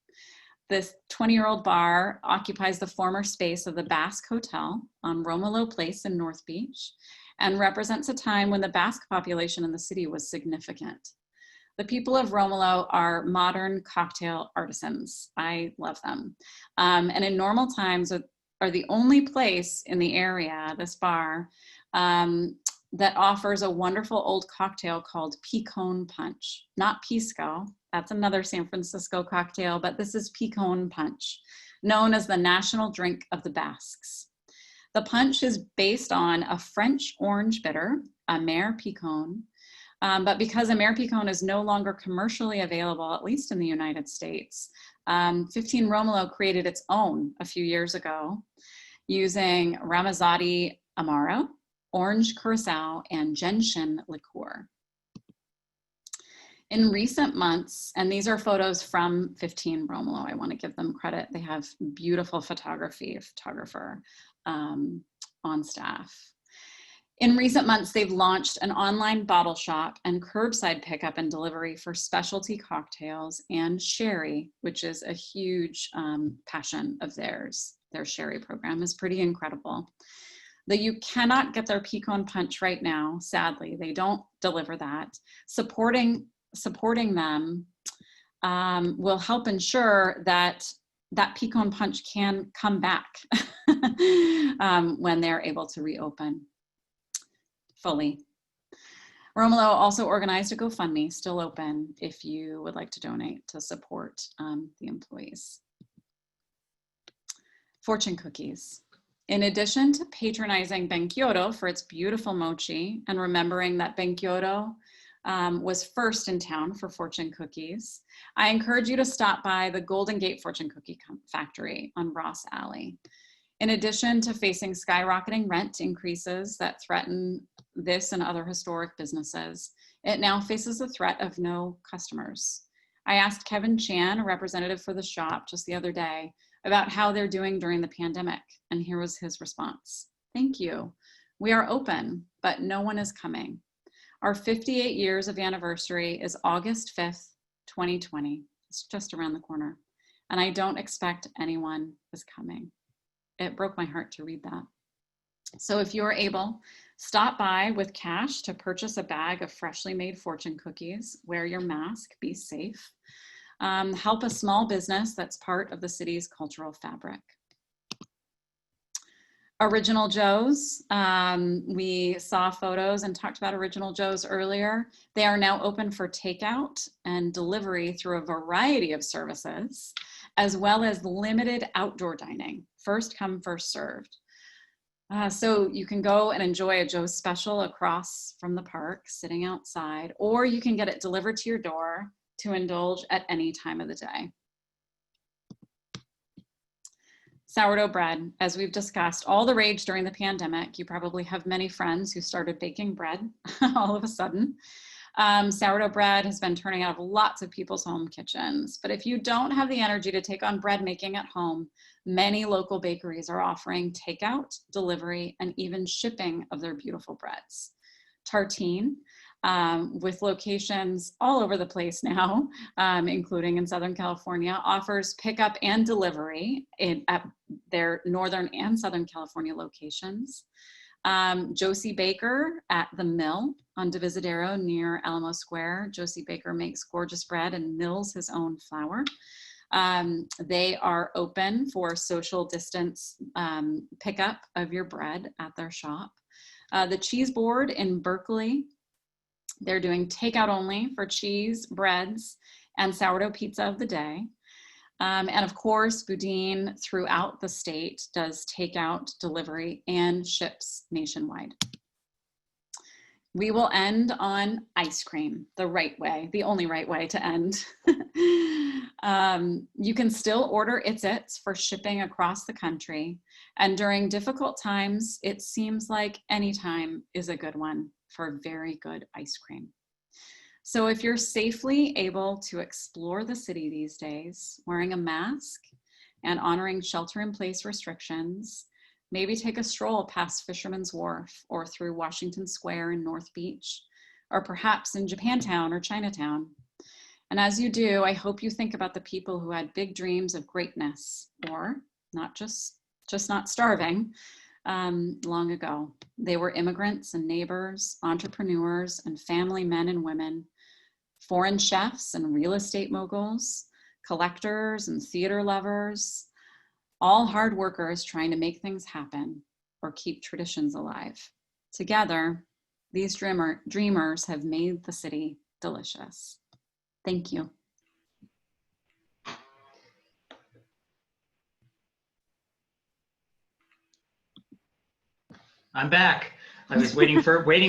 This 20-year-old bar occupies the former space of the Basque Hotel on Romolo Place in North Beach and represents a time when the Basque population in the city was significant. The people of Romolo are modern cocktail artisans. I love them. And in normal times are the only place in the area, this bar, that offers a wonderful old cocktail called Picon Punch. Not Pisco, that's another San Francisco cocktail, but this is Picon Punch, known as the national drink of the Basques. The punch is based on a French orange bitter, Amer Picon, But because Ameripicon is no longer commercially available, at least in the United States, 15 Romolo created its own a few years ago using Ramazzotti Amaro, orange curacao, and gentian liqueur. In recent months, and these are photos from 15 Romolo, I want to give them credit. They have beautiful photographer on staff. In recent months, they've launched an online bottle shop and curbside pickup and delivery for specialty cocktails and sherry, which is a huge passion of theirs. Their sherry program is pretty incredible. Though you cannot get their pecan punch right now, sadly, they don't deliver that. Supporting them will help ensure that that pecan punch can come back when they're able to reopen fully. Romolo also organized a GoFundMe, still open, if you would like to donate to support the employees. Fortune cookies. In addition to patronizing Benchioro for its beautiful mochi and remembering that Benchioro was first in town for fortune cookies, I encourage you to stop by the Golden Gate Fortune Cookie Factory on Ross Alley. In addition to facing skyrocketing rent increases that threaten this and other historic businesses, it now faces the threat of no customers. I asked Kevin Chan, a representative for the shop, just the other day about how they're doing during the pandemic, and here was his response. Thank you. We are open, but no one is coming. Our 58 years of anniversary is August 5th, 2020. It's just around the corner, and I don't expect anyone is coming. It broke my heart to read that. So if you're able, stop by with cash to purchase a bag of freshly made fortune cookies, wear your mask, be safe, help a small business that's part of the city's cultural fabric. Original Joe's, we saw photos and talked about Original Joe's earlier. They are now open for takeout and delivery through a variety of services, as well as limited outdoor dining, first come, first served. So you can go and enjoy a Joe's special across from the park, sitting outside, or you can get it delivered to your door to indulge at any time of the day. Sourdough bread, as we've discussed, all the rage during the pandemic. You probably have many friends who started baking bread all of a sudden. Sourdough bread has been turning out of lots of people's home kitchens. But if you don't have the energy to take on bread making at home, many local bakeries are offering takeout, delivery, and even shipping of their beautiful breads. Tartine, with locations all over the place now, including in Southern California, offers pickup and delivery at their Northern and Southern California locations. Josie Baker at the Mill on Divisadero near Alamo Square. Josie Baker makes gorgeous bread and mills his own flour. They are open for social distance pickup of your bread at their shop. The Cheese Board in Berkeley, they're doing takeout only for cheese, breads, and sourdough pizza of the day. And of course, Boudin throughout the state does takeout, delivery, and ships nationwide. We will end on ice cream, the right way, the only right way to end. You can still order It's for shipping across the country. And during difficult times, it seems like any time is a good one for very good ice cream. So if you're safely able to explore the city these days, wearing a mask and honoring shelter-in-place restrictions, maybe take a stroll past Fisherman's Wharf or through Washington Square in North Beach, or perhaps in Japantown or Chinatown. And as you do, I hope you think about the people who had big dreams of greatness, or not just not starving, long ago. They were immigrants and neighbors, entrepreneurs and family men and women, foreign chefs and real estate moguls, collectors and theater lovers, all hard workers trying to make things happen or keep traditions alive. Together, these dreamers have made the city delicious. Thank you. I'm back. I was waiting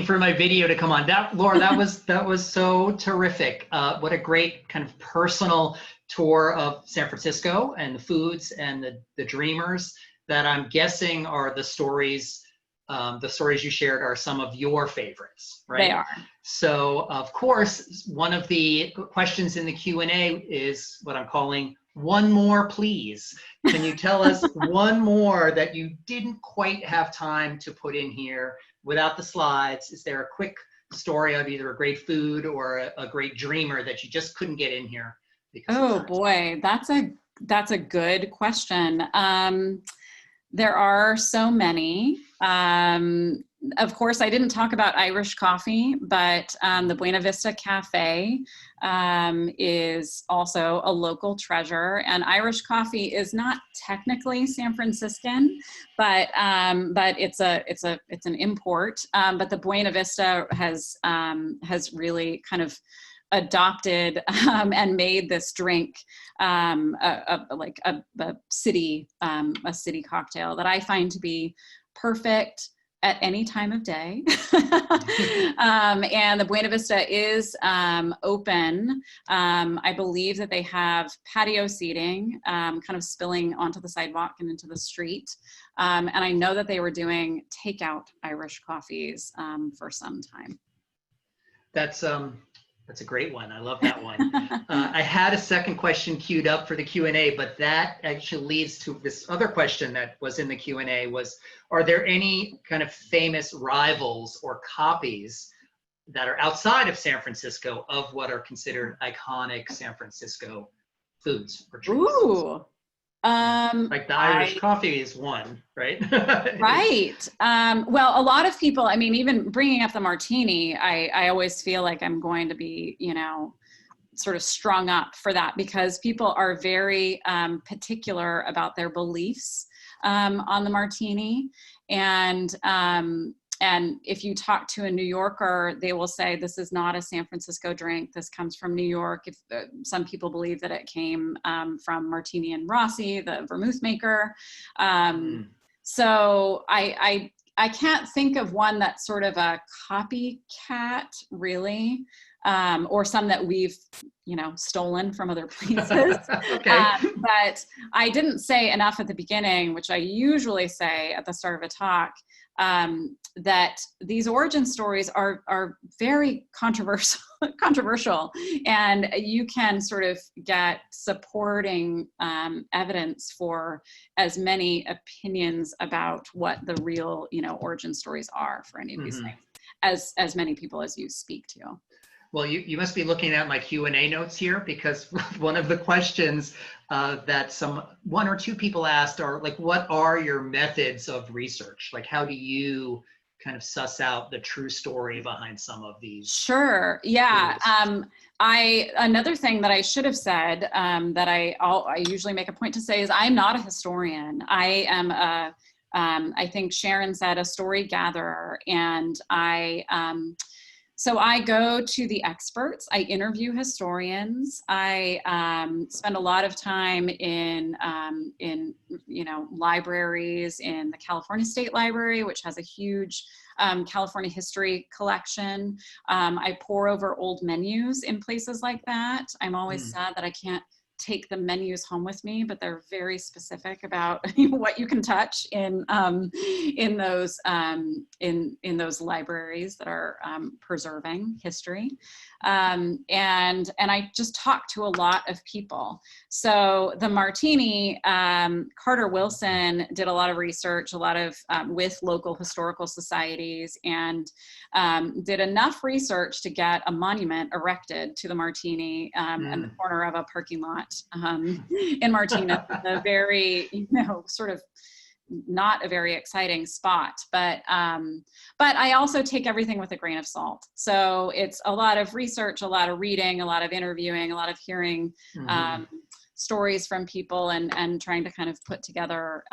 for my video to come on. Laura, that was so terrific. What a great kind of personal tour of San Francisco and the foods and the dreamers that I'm guessing are the stories you shared are some of your favorites, right? They are. So of course, one of the questions in the Q&A is what I'm calling one more, please. Can you tell us one more that you didn't quite have time to put in here without the slides? Is there a quick story of either a great food or a great dreamer that you just couldn't get in here? Oh boy, that's a good question. There are so many. Of course, I didn't talk about Irish coffee, but the Buena Vista Cafe is also a local treasure. And Irish coffee is not technically San Franciscan, but it's an import. But the Buena Vista has really kind of adopted and made this drink like a city cocktail that I find to be perfect at any time of day. And the Buena Vista is open. I believe that they have patio seating kind of spilling onto the sidewalk and into the street. And I know that they were doing takeout Irish coffees for some time. That's a great one. I love that one. I had a second question queued up for the Q&A, but that actually leads to this other question that was in the Q&A was, are there any kind of famous rivals or copies that are outside of San Francisco of what are considered iconic San Francisco foods or drinks? Ooh. Like the Irish coffee is one, right? Right. Well, a lot of people, I mean, even bringing up the martini, I always feel like I'm going to be, sort of strung up for that because people are very particular about their beliefs on the martini. And if you talk to a New Yorker, they will say, this is not a San Francisco drink. This comes from New York. If some people believe that it came from Martini and Rossi, the vermouth maker. So I can't think of one that's sort of a copycat, really, or some that we've, stolen from other places. Okay. But I didn't say enough at the beginning, which I usually say at the start of a talk, that these origin stories are very controversial, and you can sort of get supporting evidence for as many opinions about what the real, origin stories are for any of these things, as many people as you speak to. Well, you must be looking at my Q&A notes here, because one of the questions that one or two people asked are like, what are your methods of research? Like, how do you kind of suss out the true story behind some of these? Sure. Yeah. Another thing that I should have said that I usually make a point to say is I'm not a historian. I am I think Sharon said, a story gatherer, and so I go to the experts. I interview historians. I spend a lot of time in libraries, in the California State Library, which has a huge California history collection. I pore over old menus in places like that. I'm always sad that I can't take the menus home with me, but they're very specific about what you can touch in those libraries that are preserving history. And I just talk to a lot of people. So the martini, Carter Wilson did a lot of research, a lot of with local historical societies, and did enough research to get a monument erected to the martini in the corner of a parking lot in Martinez, a very, sort of not a very exciting spot, but I also take everything with a grain of salt. So it's a lot of research, a lot of reading, a lot of interviewing, a lot of hearing stories from people and trying to kind of put together,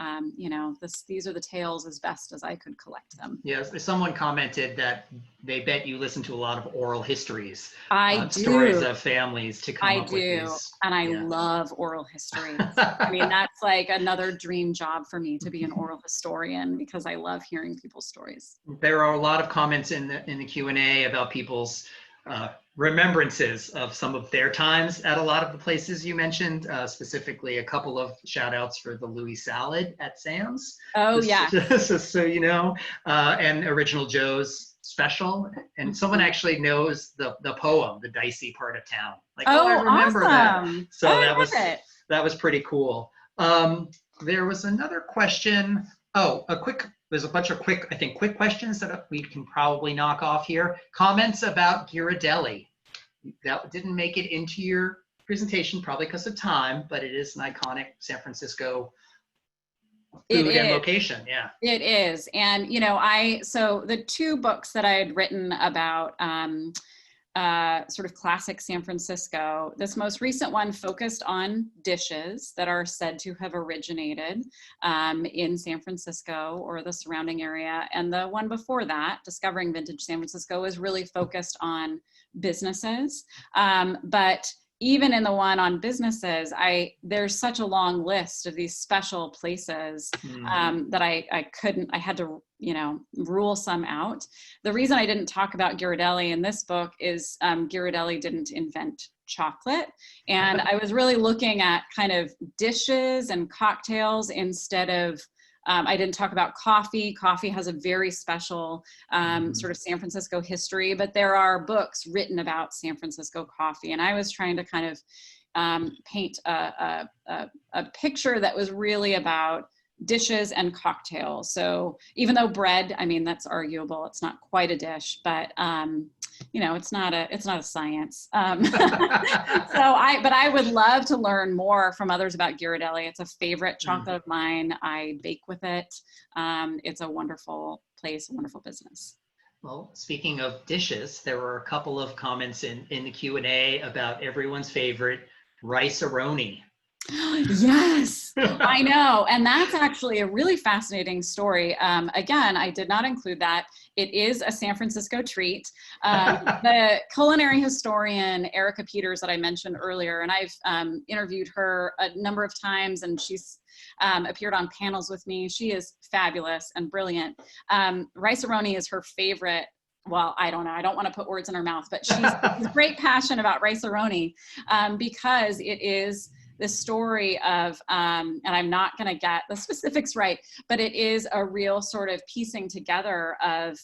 these are the tales as best as I could collect them. Yes, someone commented that they bet you listen to a lot of oral histories. I do. Stories of families to come up with do. these. And I love oral histories. I mean, that's like another dream job for me, to be an oral historian, because I love hearing people's stories. There are a lot of comments in the Q&A about people's remembrances of some of their times at a lot of the places you mentioned, specifically a couple of shout outs for the Louis salad at Sam's. Oh, yeah. So you know, and Original Joe's special. And someone actually knows the poem, The Dicey Part of Town. Like, I remember awesome. that. So that was pretty cool. There was another question. There's a bunch of quick questions that we can probably knock off here. Comments about Ghirardelli. That didn't make it into your presentation, probably because of time, but it is an iconic San Francisco food and location. Yeah, it is. And, so the two books that I had written about sort of classic San Francisco, this most recent one focused on dishes that are said to have originated in San Francisco or the surrounding area. And the one before that, Discovering Vintage San Francisco, was really focused on businesses. But even in the one on businesses, there's such a long list of these special places that I had to, rule some out. The reason I didn't talk about Ghirardelli in this book is Ghirardelli didn't invent chocolate. And I was really looking at kind of dishes and cocktails instead of, I didn't talk about coffee. Coffee has a very special sort of San Francisco history, but there are books written about San Francisco coffee. And I was trying to kind of paint a picture that was really about dishes and cocktails. So even though bread, I mean, that's arguable, it's not quite a dish, but it's not a science. But I would love to learn more from others about Ghirardelli. It's a favorite chocolate of mine. I bake with it. It's a wonderful place, a wonderful business. Well, speaking of dishes, there were a couple of comments in the Q&A about everyone's favorite rice-a-roni. Yes, I know. And that's actually a really fascinating story. Again, I did not include that. It is a San Francisco treat. The culinary historian, Erica Peters, that I mentioned earlier, and I've interviewed her a number of times, and she's appeared on panels with me. She is fabulous and brilliant. Rice-a-roni is her favorite. Well, I don't know. I don't want to put words in her mouth, but she's a great passion about rice-a-roni because it is the story of, and I'm not going to get the specifics right, but it is a real sort of piecing together of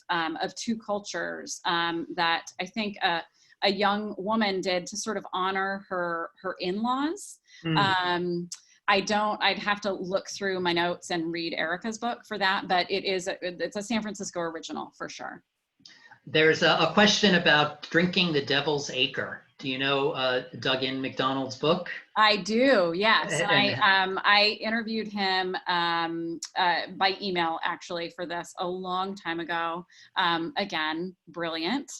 two cultures that I think a young woman did to sort of honor her in-laws. I'd have to look through my notes and read Erica's book for that, but it's a San Francisco original for sure. There's a question about drinking the Devil's Acre. Do you know Duggan McDonald's book? I do, yes. I interviewed him by email, actually, for this a long time ago. Again, brilliant.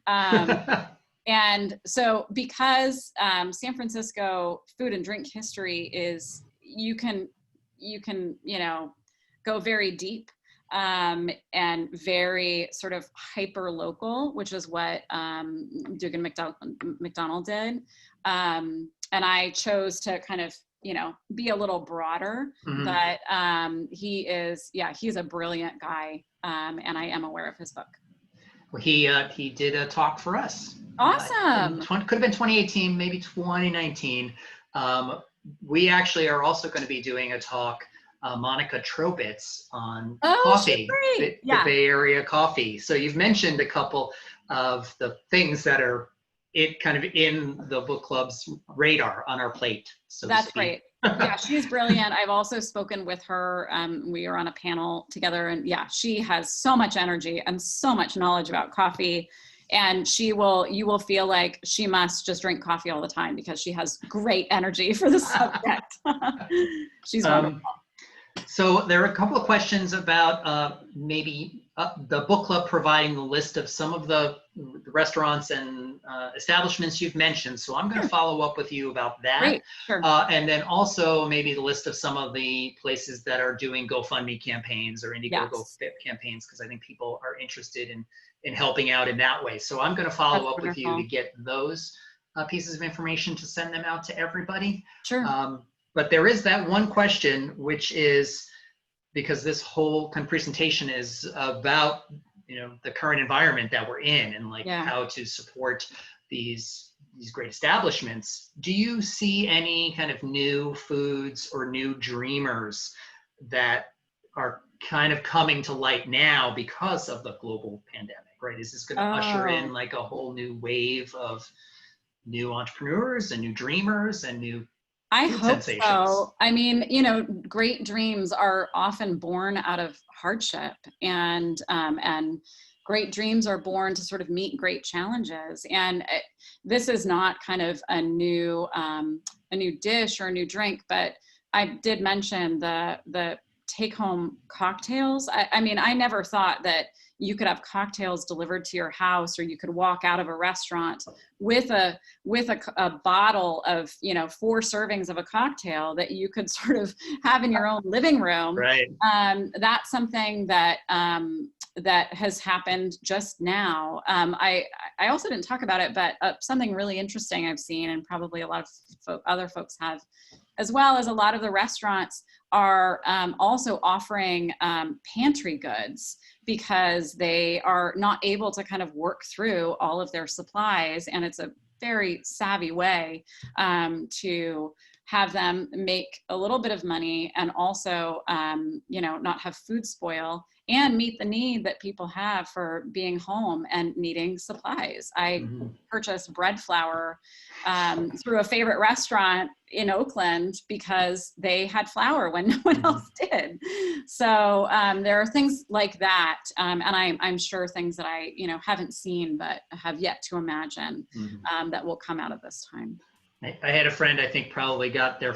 And so because San Francisco food and drink history is, you can go very deep and very sort of hyper local, which is what Duggan McDonald did. And I chose to kind of, be a little broader, but he's a brilliant guy. And I am aware of his book. Well, he did a talk for us. Awesome. Could have been 2018, maybe 2019. We actually are also going to be doing a talk, Monica Trobitz, on coffee, the Bay Area coffee. So you've mentioned a couple of the things that are kind of in the book club's radar on our plate. So that's great. Yeah, she's brilliant. I've also spoken with her. We are on a panel together, and she has so much energy and so much knowledge about coffee. And you will feel like she must just drink coffee all the time because she has great energy for the subject. She's wonderful. So there are a couple of questions about maybe the book club providing the list of some of the restaurants and establishments you've mentioned. So I'm going to follow up with you about that. Great, sure. And then also maybe the list of some of the places that are doing GoFundMe campaigns or Indiegogo campaigns, because I think people are interested in helping out in that way. So I'm going to follow up with you to get those pieces of information to send them out to everybody. Sure. But there is that one question, which is, because this whole kind of presentation is about, the current environment that we're in and like how to support these great establishments. Do you see any kind of new foods or new dreamers that are kind of coming to light now because of the global pandemic, right? Is this going to usher in like a whole new wave of new entrepreneurs and new dreamers and new I hope so. I mean, great dreams are often born out of hardship, and great dreams are born to sort of meet great challenges. And this is not kind of a new dish or a new drink, but I did mention the take-home cocktails. I mean, I never thought that you could have cocktails delivered to your house, or you could walk out of a restaurant with a bottle of 4 servings of a cocktail that you could sort of have in your own living room. Right. That's something that that has happened just now. I also didn't talk about it, but something really interesting I've seen, and probably a lot of other folks have, as well as a lot of the restaurants are also offering pantry goods, because they are not able to kind of work through all of their supplies. And it's a very savvy way to have them make a little bit of money and also, not have food spoil and meet the need that people have for being home and needing supplies. I purchased bread flour through a favorite restaurant in Oakland because they had flour when no one else did. So there are things like that. And I'm sure things that I, haven't seen, but have yet to imagine that will come out of this time. I had a friend, I think, probably got their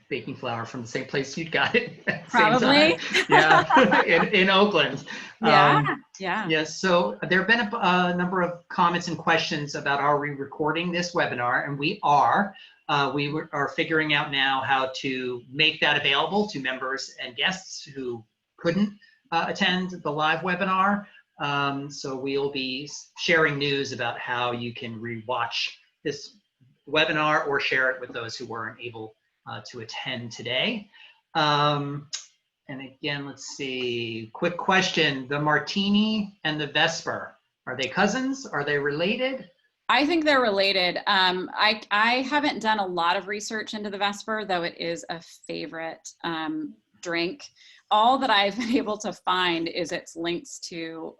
baking flour from the same place you'd got it. At Probably. The same time. Yeah, in Oakland. Yeah. Yes. So there have been a number of comments and questions about, are we recording this webinar? And we are. We are figuring out now how to make that available to members and guests who couldn't attend the live webinar. So we'll be sharing news about how you can rewatch this webinar or share it with those who weren't able to attend today. And again, let's see, quick question. The martini and the Vesper, are they cousins? Are they related? I think they're related. I haven't done a lot of research into the Vesper, though it is a favorite drink. All that I've been able to find is its links to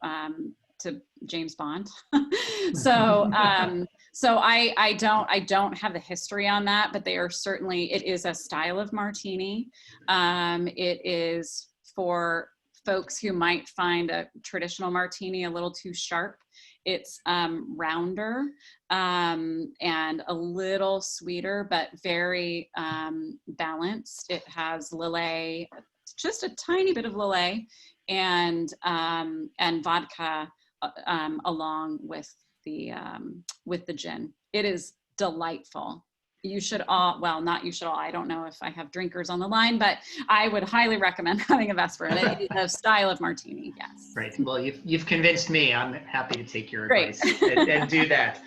James Bond. So I don't have the history on that, but they are certainly, it is a style of martini. It is for folks who might find a traditional martini a little too sharp. It's rounder and a little sweeter, but very balanced. It has Lillet, just a tiny bit of Lillet, and vodka along with the gin. It is delightful. You should all, well, not you should all, I don't know if I have drinkers on the line, but I would highly recommend having a Vesper, a style of martini, yes. Right, well, you've convinced me. I'm happy to take your advice and do that.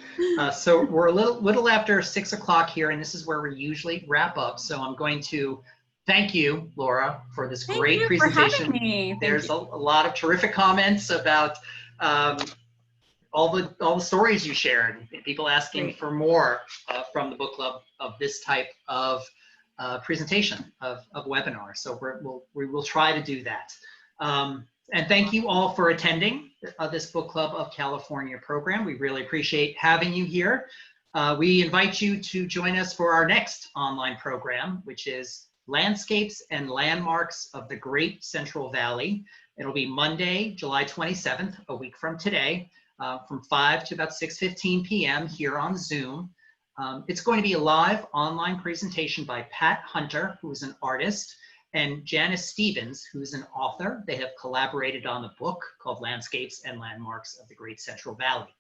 So we're a little after 6 o'clock here, and this is where we usually wrap up. So I'm going to thank you, Laura, for this great presentation. For having me. There's a lot of terrific comments about all the stories you shared, people asking for more from the book club of this type of presentation of webinar. So we will try to do that. And thank you all for attending this Book Club of California program. We really appreciate having you here. We invite you to join us for our next online program, which is Landscapes and Landmarks of the Great Central Valley. It'll be Monday, July 27th, a week from today, from 5 to about 6:15 p.m. here on Zoom. It's going to be a live online presentation by Pat Hunter, who is an artist, and Janice Stevens, who's an author. They have collaborated on a book called Landscapes and Landmarks of the Great Central Valley.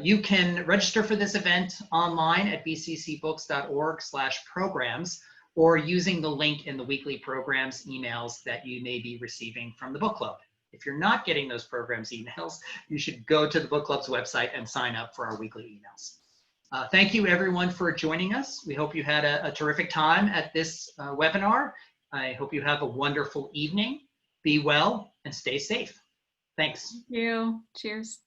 You can register for this event online at bccbooks.org/programs, or using the link in the weekly programs emails that you may be receiving from the book club. If you're not getting those programs emails, you should go to the book club's website and sign up for our weekly emails. Thank you everyone for joining us. We hope you had a terrific time at this webinar. I hope you have a wonderful evening. Be well and stay safe. Thanks. Thank you. Cheers.